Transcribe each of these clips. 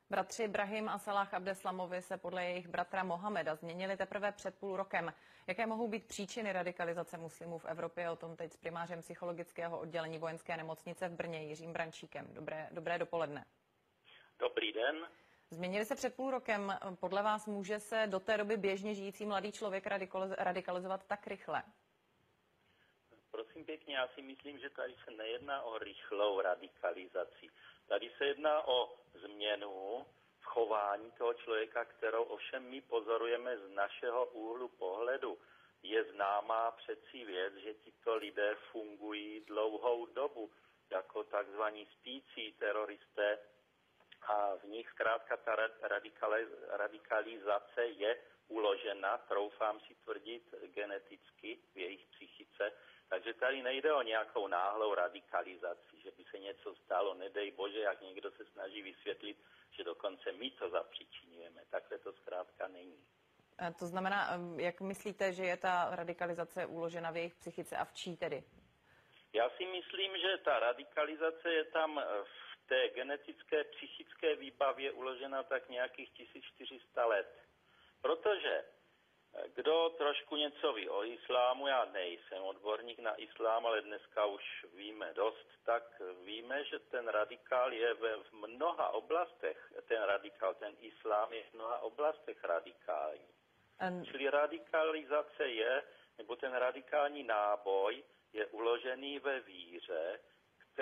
Bratři Brahim a Salah Abdeslamovi se podle jejich bratra Mohameda změnili teprve před půl rokem. Jaké mohou být příčiny radikalizace muslimů v Evropě? O tom teď s primářem psychologického oddělení vojenské nemocnice v Brně Jiřím Brančíkem. Dobré dopoledne. Dobrý den. Změnili se před půl rokem. Podle vás může se do té doby běžně žijící mladý člověk radikalizovat tak rychle? Prosím pěkně, já si myslím, že tady se nejedná o rychlou radikalizaci. Tady se jedná o změnu v chování toho člověka, kterou ovšem my pozorujeme z našeho úhlu pohledu. Je známá přeci věc, že tito lidé fungují dlouhou dobu jako takzvaní spící teroristé a v nich zkrátka ta radikalizace je uložena, troufám si tvrdit, geneticky v jejich psychice. Takže tady nejde o nějakou náhlou radikalizaci, že by se něco stalo, nedej bože, jak někdo se snaží vysvětlit, že dokonce my to zapříčinujeme. Takhle to zkrátka není. To znamená, jak myslíte, že je ta radikalizace uložena v jejich psychice a v čí tedy? Já si myslím, že ta radikalizace je tam v té genetické psychické výbavě uložena tak nějakých 1400 let. Protože kdo trošku něco ví o islámu, já nejsem odborník na islám, ale dneska už víme dost, tak víme, že ten radikál je v mnoha oblastech, ten islám je v mnoha oblastech radikální. Čili radikalizace je, nebo ten radikální náboj je uložený ve víře,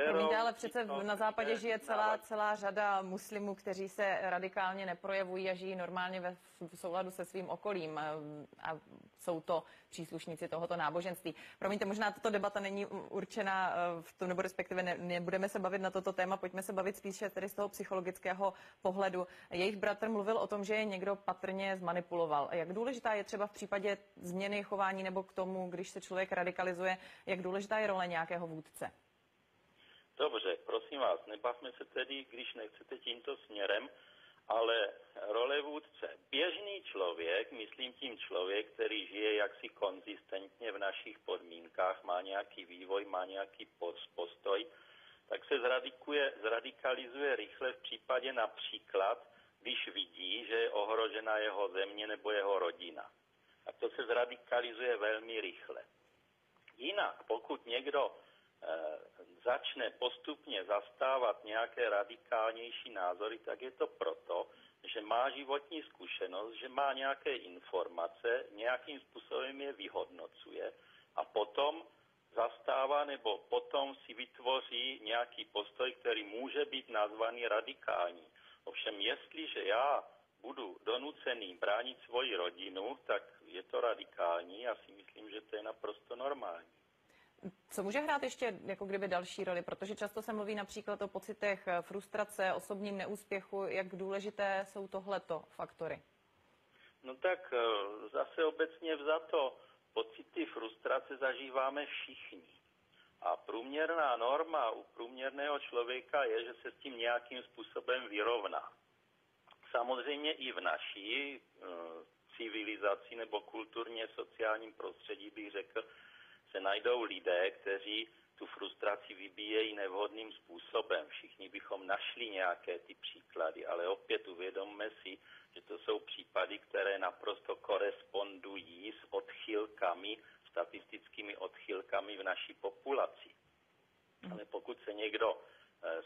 Promiňte, ale přece na západě žije celá řada muslimů, kteří se radikálně neprojevují a žijí normálně v souladu se svým okolím a jsou to příslušníci tohoto náboženství. Promiňte, možná tato debata není určena v tom, nebo respektive nebudeme se bavit na toto téma, pojďme se bavit spíše tedy z toho psychologického pohledu. Jejich bratr mluvil o tom, že je někdo patrně zmanipuloval. Jak důležitá je třeba v případě změny chování nebo k tomu, když se člověk radikalizuje, jak důležitá je role nějakého vůdce? Dobře, prosím vás, nebavme se tedy, když nechcete tímto směrem, ale role vůdce. Běžný člověk, myslím tím člověk, který žije jaksi konzistentně v našich podmínkách, má nějaký vývoj, má nějaký postoj, tak se zradikalizuje rychle v případě například, když vidí, že je ohrožena jeho země nebo jeho rodina. A to se zradikalizuje velmi rychle. Jinak, pokud někdo začne postupně zastávat nějaké radikálnější názory, tak je to proto, že má životní zkušenost, že má nějaké informace, nějakým způsobem je vyhodnocuje a potom zastává nebo potom si vytvoří nějaký postoj, který může být nazvaný radikální. Ovšem, jestliže já budu donucený bránit svoji rodinu, tak je to radikální. Já si myslím, že to je naprosto normální. Co může hrát ještě jako kdyby další roli? Protože často se mluví například o pocitech frustrace, osobním neúspěchu. Jak důležité jsou tohleto faktory? No tak zase obecně vzato, pocity frustrace zažíváme všichni. A průměrná norma u průměrného člověka je, že se s tím nějakým způsobem vyrovná. Samozřejmě i v naší civilizaci nebo kulturně sociálním prostředí bych řekl, se najdou lidé, kteří tu frustraci vybíjejí nevhodným způsobem. Všichni bychom našli nějaké ty příklady, ale opět uvědomme si, že to jsou případy, které naprosto korespondují s odchylkami, statistickými odchylkami v naší populaci. Ale pokud se někdo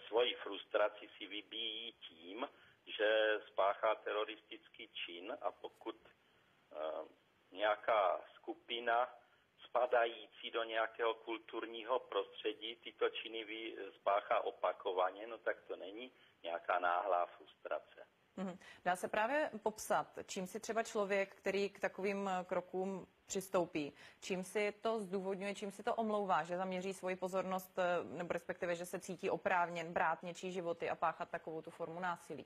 svoji frustraci si vybíjí tím, že spáchá teroristický čin a pokud nějaká skupina spadající do nějakého kulturního prostředí tyto činy spáchá opakovaně, no tak to není nějaká náhlá frustrace. Dá se právě popsat, čím si třeba člověk, který k takovým krokům přistoupí, čím si to zdůvodňuje, čím si to omlouvá, že zaměří svoji pozornost, nebo respektive, že se cítí oprávněn brát něčí životy a páchat takovou tu formu násilí?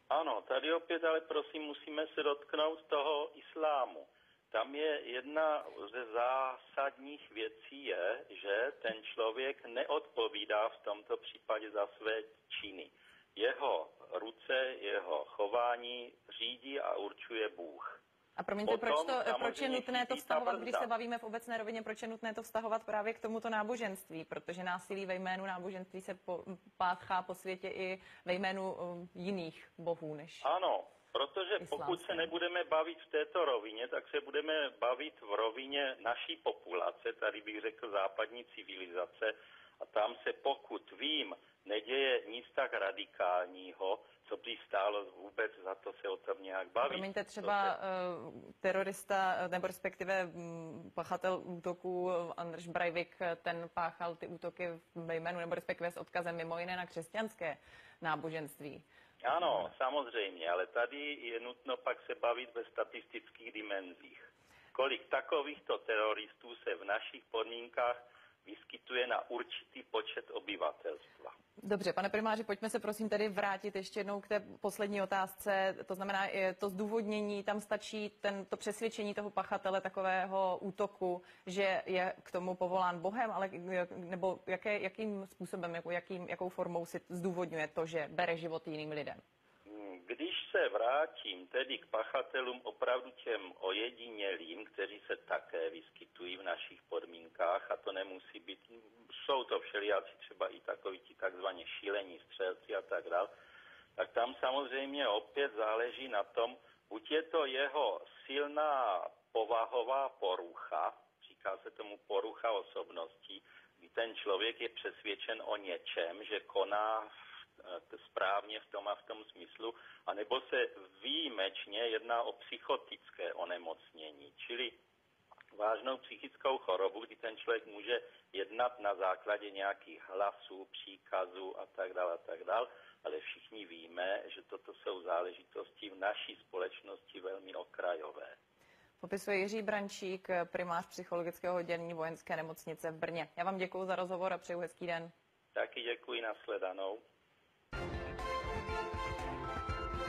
Ano, tady opět, ale prosím, musíme se dotknout toho islámu. Tam je jedna ze zásadních věcí je, že ten člověk neodpovídá v tomto případě za své činy. Jeho ruce, jeho chování řídí a určuje Bůh. A promiňte, Potom proč je nutné to chybí ta vztahovat, když brzda. se bavíme v obecné rovině, proč je nutné to vztahovat právě k tomuto náboženství? Protože násilí ve jménu náboženství se páchá po světě i ve jménu jiných bohů než... Ano, protože islámské. pokud se nebudeme bavit v této rovině, tak se budeme bavit v rovině naší populace, tady bych řekl západní civilizace, a tam se, pokud vím, neděje nic tak radikálního, co by stálo vůbec za to se o tom nějak bavit. Promiňte, třeba terorista, nebo respektive pachatel útoků Anders Breivik, ten páchal ty útoky ve jménu, nebo respektive s odkazem mimo jiné na křesťanské náboženství. Ano, samozřejmě, ale tady je nutno pak se bavit ve statistických dimenzích. Kolik takovýchto teroristů se v našich podmínkách vyskytuje na určitý počet obyvatelstva. Dobře, pane primáři, pojďme se prosím tedy vrátit ještě jednou k té poslední otázce. To znamená, to zdůvodnění, tam stačí to přesvědčení toho pachatele takového útoku, že je k tomu povolán Bohem, ale nebo jakým způsobem, jakou formou si zdůvodňuje to, že bere život jiným lidem? Když se vrátím tedy k pachatelům opravdu těm ojedinělým, kteří se také vyskytují v našich podmínkách, a to nemusí být, jsou to všelijací třeba i takoví ti takzvaně šílení střelci a tak dále, tak tam samozřejmě opět záleží na tom, buď je to jeho silná povahová porucha, říká se tomu porucha osobností, kdy ten člověk je přesvědčen o něčem, že koná správně v tom a v tom smyslu, anebo se výjimečně jedná o psychotické onemocnění, čili vážnou psychickou chorobu, kdy ten člověk může jednat na základě nějakých hlasů, příkazů a tak dále, ale všichni víme, že toto jsou záležitosti v naší společnosti velmi okrajové. Popisuje Jiří Brančík, primář psychologického oddělení Vojenské nemocnice v Brně. Já vám děkuji za rozhovor a přeju hezký den. Taky děkuji, nashledanou.